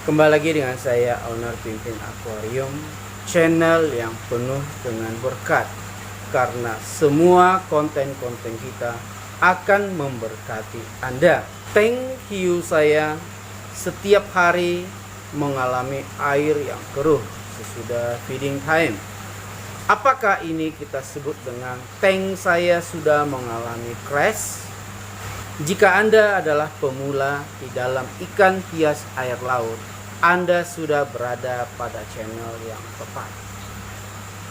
Kembali lagi dengan saya, owner Pimpin Aquarium, channel yang penuh dengan berkat. Karena semua konten-konten kita akan memberkati Anda. Tank hiu saya setiap hari mengalami air yang keruh sesudah feeding time. Apakah ini kita sebut dengan tank saya sudah mengalami crash? Jika Anda adalah pemula di dalam ikan hias air laut, Anda sudah berada pada channel yang tepat.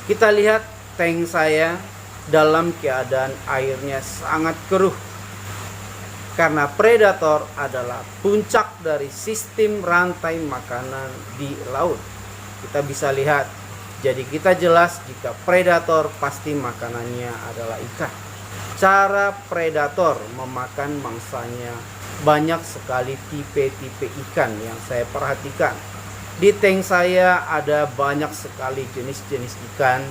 Kita lihat tank saya dalam keadaan airnya sangat keruh. Karena predator adalah puncak dari sistem rantai makanan di laut. Kita bisa lihat, jadi kita jelas jika predator pasti makanannya adalah ikan. Cara predator memakan mangsanya banyak sekali tipe-tipe ikan yang saya perhatikan. Di tank saya ada banyak sekali jenis-jenis ikan.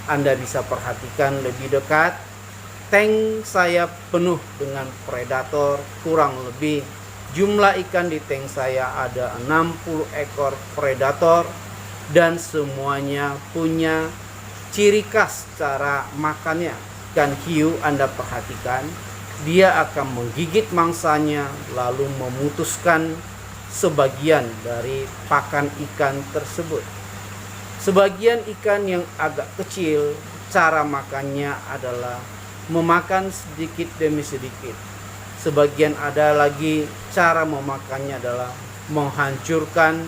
Anda bisa perhatikan lebih dekat. Tank saya penuh dengan predator, kurang lebih jumlah ikan di tank saya ada 60 ekor predator dan semuanya punya ciri khas cara makannya. Ikan hiu Anda perhatikan, dia akan menggigit mangsanya lalu memutuskan sebagian dari pakan ikan tersebut. Sebagian ikan yang agak kecil, cara makannya adalah memakan sedikit demi sedikit. Sebagian ada lagi cara memakannya adalah menghancurkan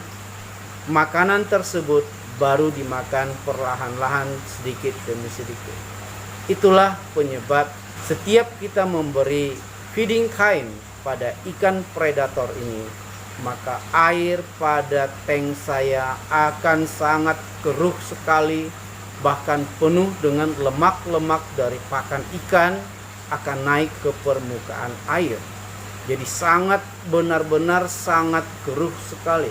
makanan tersebut baru dimakan perlahan-lahan sedikit demi sedikit. Itulah penyebab setiap kita memberi feeding time pada ikan predator ini, maka air pada tank saya akan sangat keruh sekali, bahkan penuh dengan lemak-lemak dari pakan ikan akan naik ke permukaan air. Jadi sangat benar-benar sangat keruh sekali.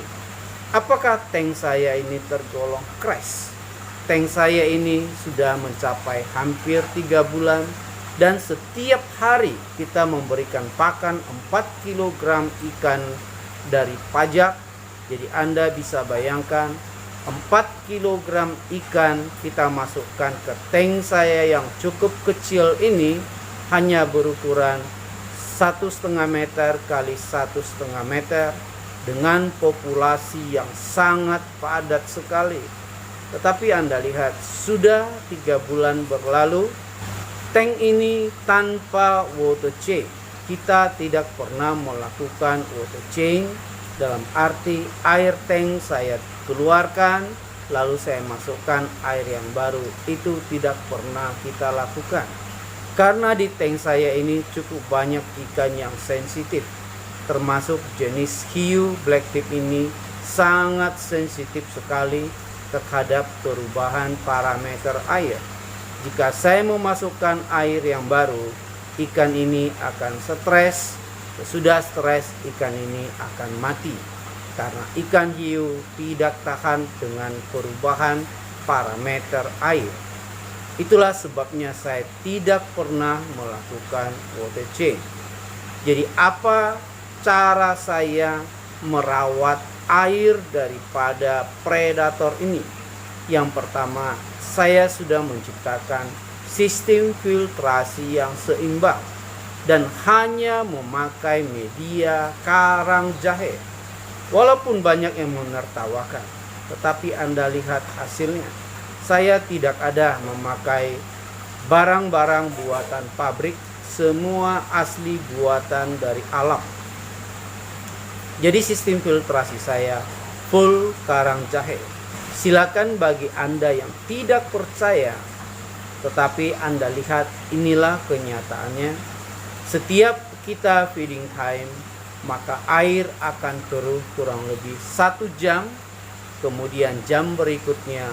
Apakah tank saya ini tergolong crash? Tank saya ini sudah mencapai hampir 3 bulan dan setiap hari kita memberikan pakan 4 kg ikan dari pajak. Jadi Anda bisa bayangkan 4 kg ikan kita masukkan ke tank saya yang cukup kecil ini, hanya berukuran 1,5 meter kali 1,5 meter dengan populasi yang sangat padat sekali. Tetapi Anda lihat, sudah 3 bulan berlalu, tank ini tanpa water change. Kita tidak pernah melakukan water change, dalam arti air tank saya keluarkan lalu saya masukkan air yang baru. Itu tidak pernah kita lakukan. Karena di tank saya ini cukup banyak ikan yang sensitif, termasuk jenis hiu black tip ini sangat sensitif sekali terhadap perubahan parameter air. Jika saya memasukkan air yang baru, ikan ini akan stres. Sesudah stres, ikan ini akan mati karena ikan hiu tidak tahan dengan perubahan parameter air. Itulah sebabnya saya tidak pernah melakukan water change. Jadi apa cara saya merawat air daripada predator ini? Yang pertama, saya sudah menciptakan sistem filtrasi yang seimbang dan hanya memakai media karang jahe. Walaupun banyak yang menertawakan, tetapi Anda lihat hasilnya. Saya tidak ada memakai barang-barang buatan pabrik, semua asli buatan dari alam. Jadi sistem filtrasi saya full karang jahe. Silakan bagi Anda yang tidak percaya, tetapi Anda lihat inilah kenyataannya. Setiap kita feeding time, maka air akan keruh kurang lebih 1 jam. Kemudian jam berikutnya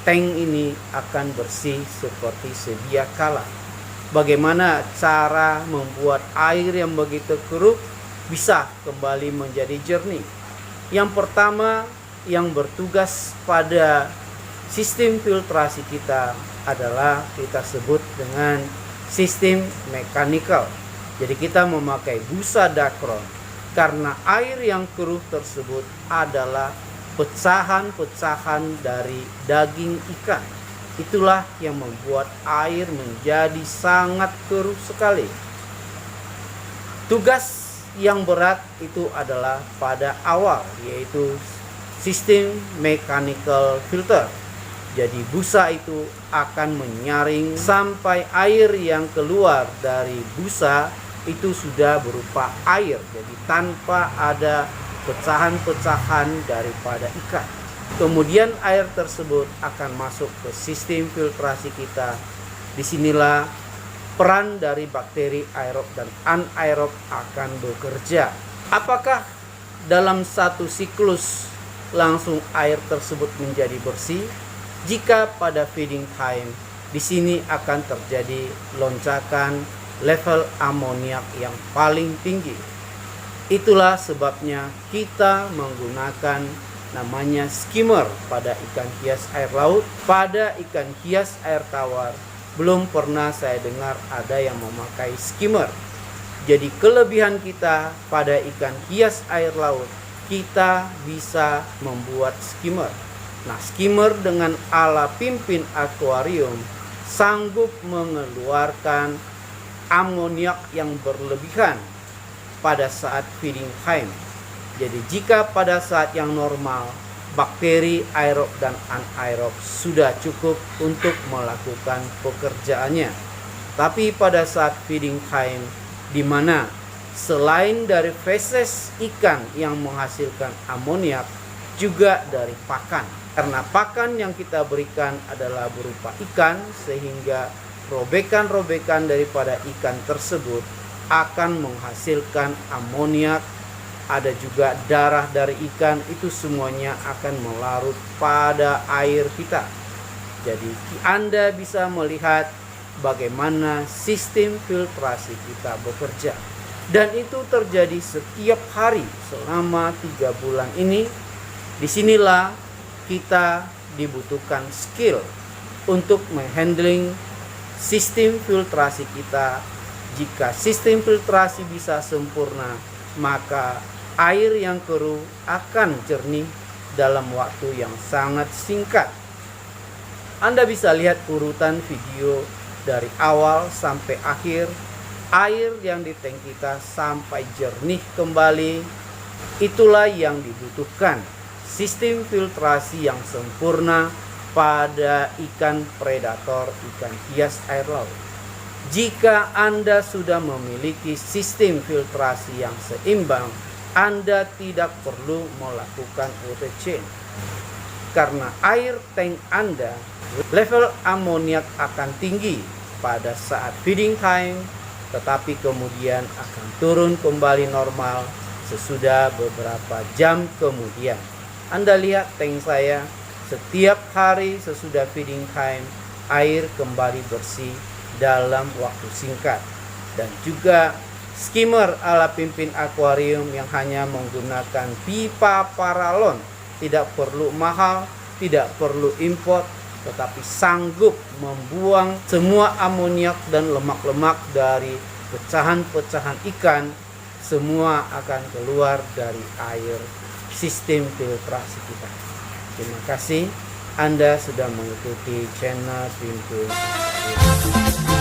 tank ini akan bersih seperti sedia kala. Bagaimana cara membuat air yang begitu keruh bisa kembali menjadi jernih? Yang pertama yang bertugas pada sistem filtrasi kita adalah kita sebut dengan sistem mechanical. Jadi kita memakai busa Dacron. karena air yang keruh tersebut adalah pecahan-pecahan dari daging ikan. Itulah yang membuat air menjadi sangat keruh sekali. Tugas yang berat itu adalah pada awal, yaitu sistem mechanical filter. Jadi busa itu akan menyaring sampai air yang keluar dari busa itu sudah berupa air, jadi tanpa ada pecahan-pecahan daripada ikan. Kemudian air tersebut akan masuk ke sistem filtrasi kita. Disinilah peran dari bakteri aerob dan anaerob akan bekerja. Apakah dalam satu siklus langsung air tersebut menjadi bersih? Jika pada feeding time, di sini akan terjadi lonjakan level amoniak yang paling tinggi. Itulah sebabnya kita menggunakan namanya skimmer pada ikan hias air laut. Pada ikan hias air tawar belum pernah saya dengar ada yang memakai skimmer. Jadi kelebihan kita pada ikan hias air laut, kita bisa membuat skimmer. Nah, skimmer dengan ala pimpin akuarium sanggup mengeluarkan amoniak yang berlebihan pada saat feeding time. Jadi jika pada saat yang normal bakteri aerob dan anaerob sudah cukup untuk melakukan pekerjaannya. Tapi pada saat feeding time, di mana selain dari feses ikan yang menghasilkan amoniak, juga dari pakan. Karena pakan yang kita berikan adalah berupa ikan, sehingga robekan-robekan daripada ikan tersebut akan menghasilkan amoniak. Ada juga darah dari ikan, itu semuanya akan melarut pada air kita. Jadi Anda bisa melihat bagaimana sistem filtrasi kita bekerja. Dan itu terjadi setiap hari selama 3 bulan ini. Disinilah kita dibutuhkan skill untuk menghandling sistem filtrasi kita. Jika sistem filtrasi bisa sempurna, maka air yang keruh akan jernih dalam waktu yang sangat singkat. Anda bisa lihat urutan video dari awal sampai akhir. Air yang di tank kita sampai jernih kembali. Itulah yang dibutuhkan. Sistem filtrasi yang sempurna pada ikan predator, ikan hias air laut. Jika Anda sudah memiliki sistem filtrasi yang seimbang, Anda tidak perlu melakukan water change. Karena air tank Anda, level amoniak akan tinggi pada saat feeding time, tetapi kemudian akan turun kembali normal sesudah beberapa jam kemudian. Anda lihat tank saya, setiap hari sesudah feeding time, air kembali bersih dalam waktu singkat. Dan juga skimmer ala pimpin akuarium yang hanya menggunakan pipa paralon, tidak perlu mahal, tidak perlu import, tetapi sanggup membuang semua amoniak dan lemak-lemak dari pecahan-pecahan ikan. Semua akan keluar dari air sistem filtrasi kita. Terima kasih Anda sudah mengikuti channel Pimpin.